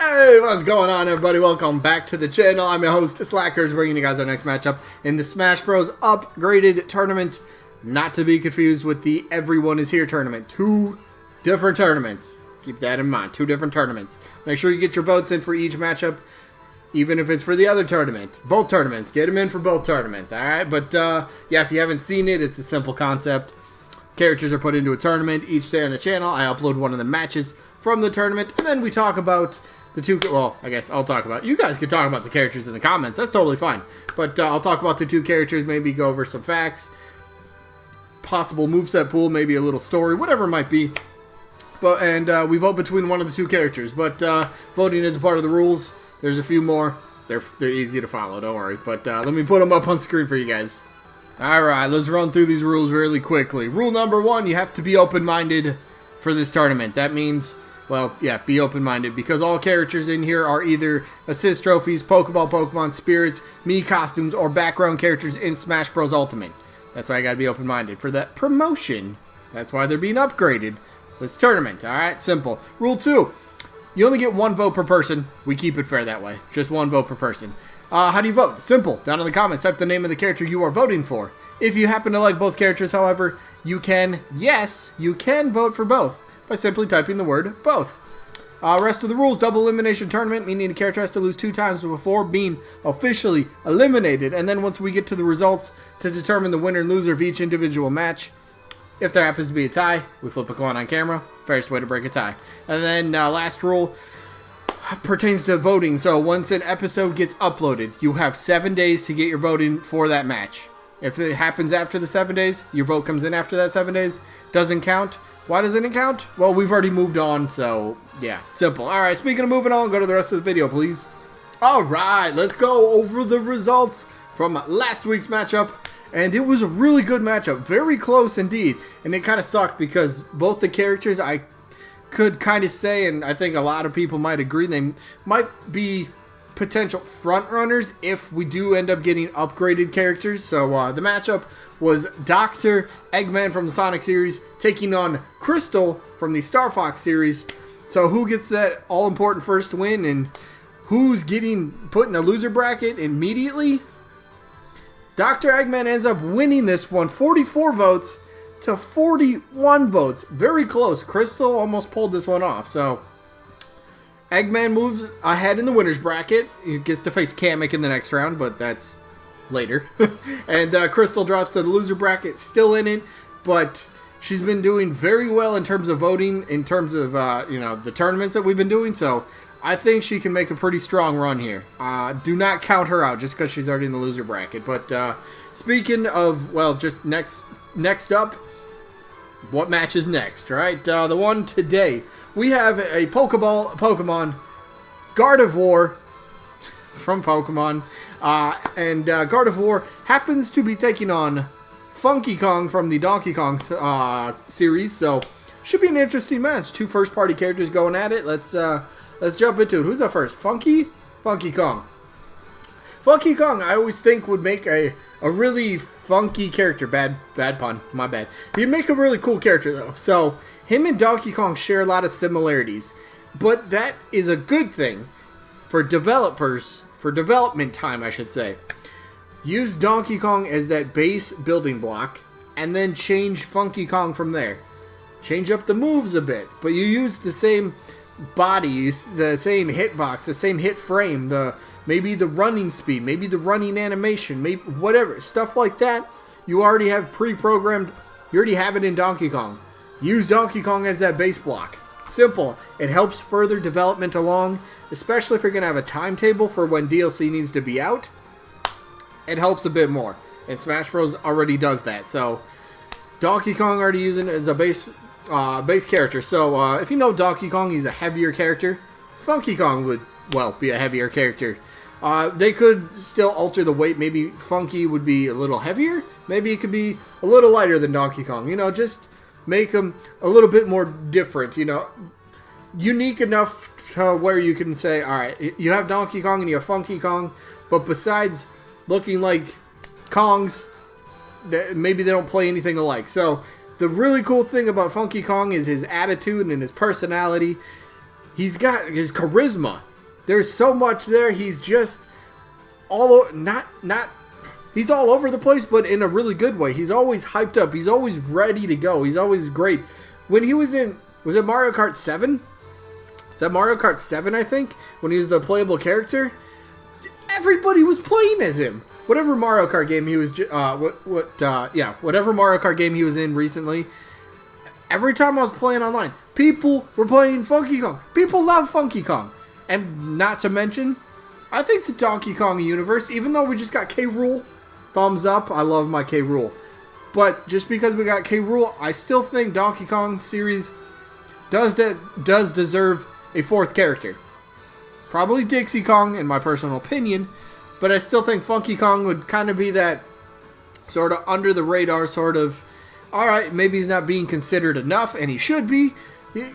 Hey, what's going on, everybody? Welcome back to the channel. I'm your host, Slackers, bringing you guys our next matchup in the Smash Bros. Upgraded Tournament. Not to be confused with the Everyone is Here tournament. Two different tournaments. Keep that in mind. Two different tournaments. Make sure you get your votes in for each matchup, even if it's for the other tournament. Both tournaments. Get them in for both tournaments, alright? But, yeah, if you haven't seen it, it's a simple concept. Characters are put into a tournament each day on the channel. I upload one of the matches from the tournament, and then we talk about the two, well, I guess I'll talk about, you guys can talk about the characters in the comments, that's totally fine, but I'll talk about the two characters, maybe go over some facts, possible moveset pool, maybe a little story, whatever it might be, but, and we vote between one of the two characters, but voting is a part of the rules. There's a few more, they're easy to follow, don't worry, but let me put them up on screen for you guys. Alright, let's run through these rules really quickly. Rule number one, you have to be open-minded for this tournament. That means, well, yeah, be open-minded, because all characters in here are either assist trophies, Pokeball, Pokemon Spirits, Mii costumes, or background characters in Smash Bros. Ultimate. That's why I gotta be open-minded. For that promotion, that's why they're being upgraded. This tournament, alright? Simple. Rule 2, you only get one vote per person. We keep it fair that way. Just one vote per person. How do you vote? Simple. Down in the comments, type the name of the character you are voting for. If you happen to like both characters, however, you can, yes, you can vote for both by simply typing the word both. Rest of the rules, double elimination tournament, meaning a character has to lose 2 times before being officially eliminated. And then once we get to the results to determine the winner and loser of each individual match, if there happens to be a tie, we flip a coin on camera. Fairest way to break a tie. And then last rule pertains to voting. So once an episode gets uploaded, you have 7 days to get your voting for that match. If it happens after the 7 days, your vote comes in after that 7 days, doesn't count. Why doesn't it count? Well, we've already moved on, so yeah, simple. Alright, speaking of moving on, go to the rest of the video, please. Alright, let's go over the results from last week's matchup. And it was a really good matchup, very close indeed. And it kind of sucked because both the characters, I could kind of say, and I think a lot of people might agree, they might be potential front runners if we do end up getting upgraded characters. So the matchup was Dr. Eggman from the Sonic series taking on Crystal from the Star Fox series. So who gets that all-important first win and who's getting put in the loser bracket immediately? Dr. Eggman ends up winning this one, 44 votes to 41 votes. Very close. Crystal almost pulled this one off. So Eggman moves ahead in the winner's bracket. He gets to face Kamek in the next round, but that's later. And Crystal drops to the loser bracket, still in it, but she's been doing very well in terms of voting, in terms of you know, the tournaments that we've been doing. So I think she can make a pretty strong run here. Do not count her out just because she's already in the loser bracket. But speaking of, well, just next up, what match is next, right? The one today, we have a Pokemon, Gardevoir from Pokemon. And Gardevoir happens to be taking on Funky Kong from the Donkey Kong series. So should be an interesting match. Two first-party characters going at it. Let's jump into it. Who's up first? Funky Kong. Funky Kong, I always think would make a really funky character. Bad pun. My bad. He'd make a really cool character though. So him and Donkey Kong share a lot of similarities, but that is a good thing for developers. For development time, I should say. Use Donkey Kong as that base building block, and then change Funky Kong from there. Change up the moves a bit, but you use the same bodies, the same hitbox, the same hit frame, maybe the running speed, maybe the running animation, maybe whatever, stuff like that. You already have pre-programmed, you already have it in Donkey Kong. Use Donkey Kong as that base block. Simple. It helps further development along, especially if you're going to have a timetable for when DLC needs to be out. It helps a bit more. And Smash Bros. Already does that. So, Donkey Kong already using it as a base character. So, if you know Donkey Kong, he's a heavier character. Funky Kong would, well, be a heavier character. They could still alter the weight. Maybe Funky would be a little heavier. Maybe it could be a little lighter than Donkey Kong. You know, just make them a little bit more different, you know, unique enough to where you can say, alright, you have Donkey Kong and you have Funky Kong, but besides looking like Kongs, maybe they don't play anything alike. So the really cool thing about Funky Kong is his attitude and his personality. He's got his charisma. There's so much there. He's just all he's all over the place, but in a really good way. He's always hyped up. He's always ready to go. He's always great. When he was in, was it Mario Kart 7? Is that Mario Kart 7, I think? When he was the playable character? Everybody was playing as him. Whatever Mario Kart game he was, whatever Mario Kart game he was in recently, every time I was playing online, people were playing Funky Kong. People love Funky Kong. And not to mention, I think the Donkey Kong universe, even though we just got K. Rool, thumbs up, I love my K. Rool. But just because we got K. Rool, I still think Donkey Kong series does deserve a fourth character. Probably Dixie Kong, in my personal opinion, but I still think Funky Kong would kind of be that sort of under the radar sort of, alright, maybe he's not being considered enough, and he should be.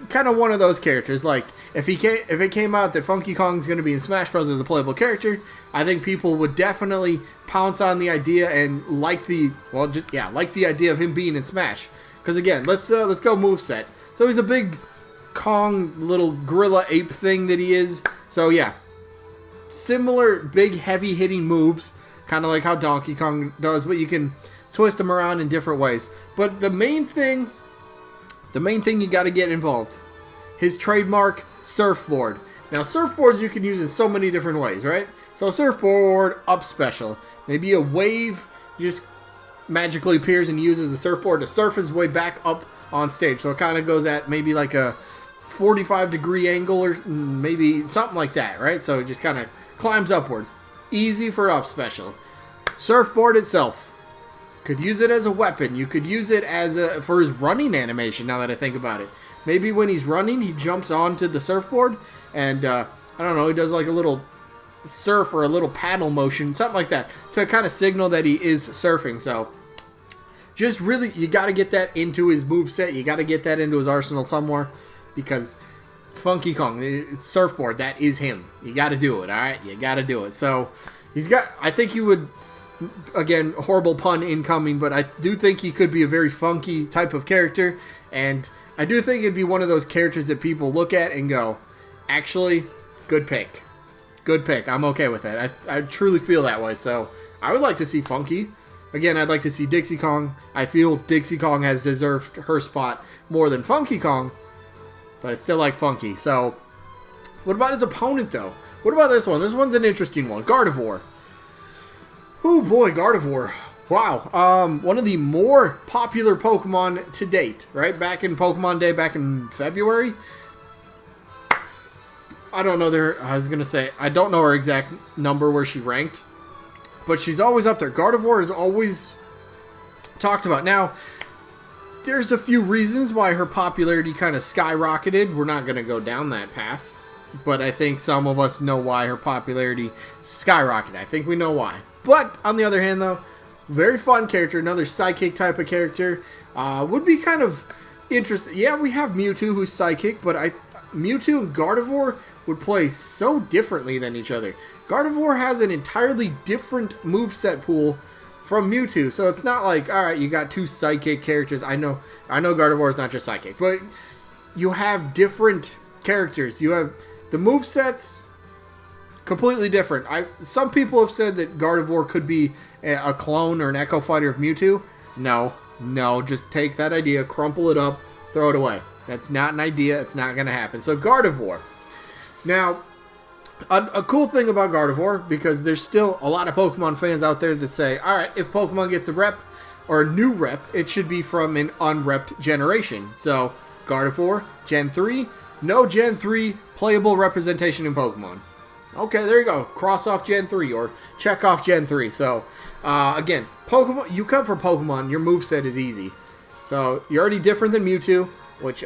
Kind of one of those characters. Like, if it came out that Funky Kong's going to be in Smash Bros. As a playable character, I think people would definitely pounce on the idea and like the idea of him being in Smash. Because again, let's go moveset. So he's a big Kong little gorilla ape thing that he is. So yeah, similar big heavy hitting moves, kind of like how Donkey Kong does, but you can twist them around in different ways. But the main thing you got to get involved, his trademark surfboard. Now surfboards you can use in so many different ways, right? So surfboard up special, maybe a wave just magically appears and uses the surfboard to surf his way back up on stage. So it kind of goes at maybe like a 45-degree angle or maybe something like that, right? So it just kind of climbs upward. Easy for up special. Surfboard itself, could use it as a weapon. You could use it as for his running animation, now that I think about it. Maybe when he's running, he jumps onto the surfboard and, I don't know, he does like a little surf or a little paddle motion, something like that, to kind of signal that he is surfing. So just really, you got to get that into his moveset. You got to get that into his arsenal somewhere, because Funky Kong, it's surfboard, that is him. You got to do it, all right? You got to do it. So he's got, I think he would, again, horrible pun incoming, but I do think he could be a very funky type of character, and I do think it'd be one of those characters that people look at and go, actually, good pick. Good pick. I'm okay with that. I truly feel that way, so I would like to see Funky. Again, I'd like to see Dixie Kong. I feel Dixie Kong has deserved her spot more than Funky Kong, but I still like Funky. So, what about his opponent, though? What about this one? This one's an interesting one. Gardevoir. Oh boy, Gardevoir. Wow. One of the more popular Pokemon to date, right? Back in Pokemon Day, back in February. I don't know I don't know her exact number where she ranked, but she's always up there. Gardevoir is always talked about. Now, there's a few reasons why her popularity kind of skyrocketed. We're not going to go down that path, but I think some of us know why her popularity skyrocketed. I think we know why. But, on the other hand, though, very fun character, another psychic type of character. Would be kind of interesting. Yeah, we have Mewtwo who's psychic, but Mewtwo and Gardevoir would play so differently than each other. Gardevoir has an entirely different moveset pool from Mewtwo, so it's not like, alright, you got two psychic characters. I know Gardevoir is not just psychic, but you have different characters. You have the movesets completely different. Some people have said that Gardevoir could be a clone or an Echo Fighter of Mewtwo. No, just take that idea, crumple it up, throw it away. That's not an idea. It's not going to happen. So Gardevoir. Now, a cool thing about Gardevoir, because there's still a lot of Pokemon fans out there that say, alright, if Pokemon gets a rep, or a new rep, it should be from an unrepped generation. So, Gardevoir, Gen 3, no Gen 3 playable representation in Pokemon. Okay, there you go. Cross off Gen 3, or check off Gen 3. So, again, Pokemon, you come from Pokemon, your moveset is easy. So, you're already different than Mewtwo, which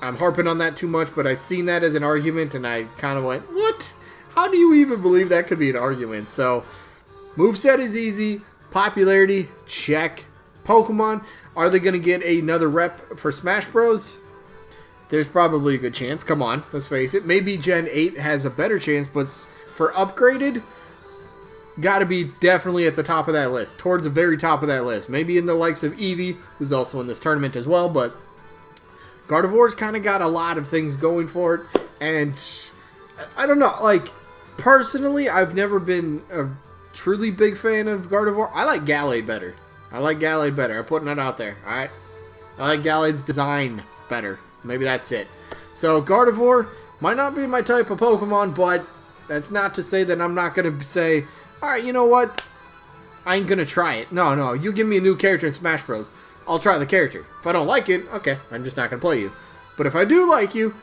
I'm harping on that too much, but I've seen that as an argument, and I kind of went, what? How do you even believe that could be an argument? So, moveset is easy. Popularity, check. Pokemon, are they going to get another rep for Smash Bros? There's probably a good chance. Come on, let's face it. Maybe Gen 8 has a better chance, but for upgraded, got to be definitely at the top of that list. Towards the very top of that list. Maybe in the likes of Eevee, who's also in this tournament as well, but Gardevoir's kind of got a lot of things going for it, and I don't know. Like, personally, I've never been a truly big fan of Gardevoir. I like Gallade better. I'm putting that out there, alright? I like Gallade's design better. Maybe that's it. So, Gardevoir might not be my type of Pokemon, but that's not to say that I'm not going to say, alright, you know what? I ain't going to try it. No, you give me a new character in Smash Bros. I'll try the character. If I don't like it, okay, I'm just not going to play you. But if I do like you,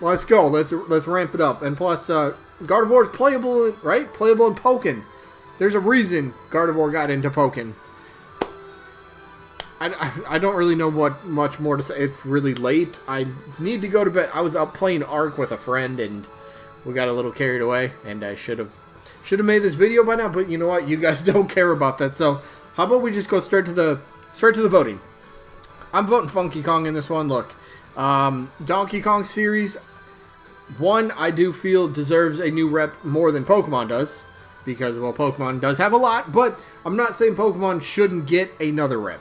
let's go. Let's ramp it up. And plus, Gardevoir is playable, right? Playable in Pokken. There's a reason Gardevoir got into Pokken. I don't really know what much more to say. It's really late. I need to go to bed. I was up playing Ark with a friend, and we got a little carried away. And I should have made this video by now. But you know what? You guys don't care about that. So how about we just go straight to the voting? I'm voting Funky Kong in this one. Look, Donkey Kong series 1, I do feel deserves a new rep more than Pokemon does, because, well, Pokemon does have a lot, but I'm not saying Pokemon shouldn't get another rep.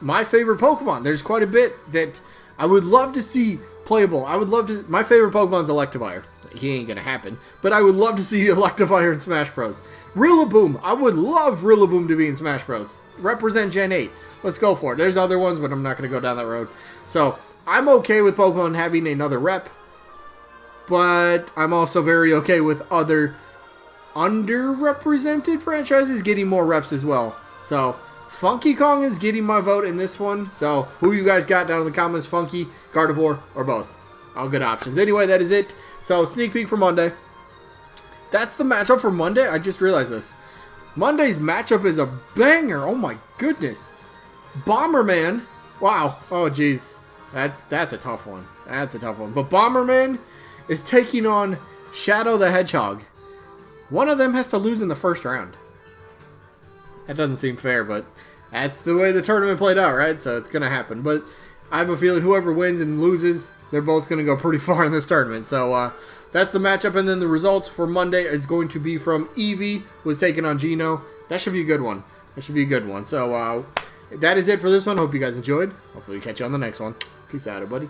My favorite Pokemon, there's quite a bit that I would love to see playable. My favorite Pokemon's Electivire. He ain't gonna happen, but I would love to see Electivire in Smash Bros. Rillaboom, I would love Rillaboom to be in Smash Bros. Represent Gen 8. Let's go for it. There's other ones, but I'm not gonna go down that road. So, I'm okay with Pokemon having another rep, but I'm also very okay with other underrepresented franchises getting more reps as well. So, Funky Kong is getting my vote in this one. So, who you guys got down in the comments? Funky, Gardevoir, or both? All good options. Anyway, that is it. So, sneak peek for Monday. That's the matchup for Monday. I just realized this. Monday's matchup is a banger. Oh my goodness. Bomberman. Wow. Oh, jeez. That's a tough one. That's a tough one. But Bomberman is taking on Shadow the Hedgehog. One of them has to lose in the first round. That doesn't seem fair, but that's the way the tournament played out, right? So it's going to happen. But I have a feeling whoever wins and loses, they're both going to go pretty far in this tournament. So that's the matchup. And then the results for Monday is going to be from Eevee, who is taking on Geno. That should be a good one. So that is it for this one. Hope you guys enjoyed. Hopefully we catch you on the next one. Peace out, everybody.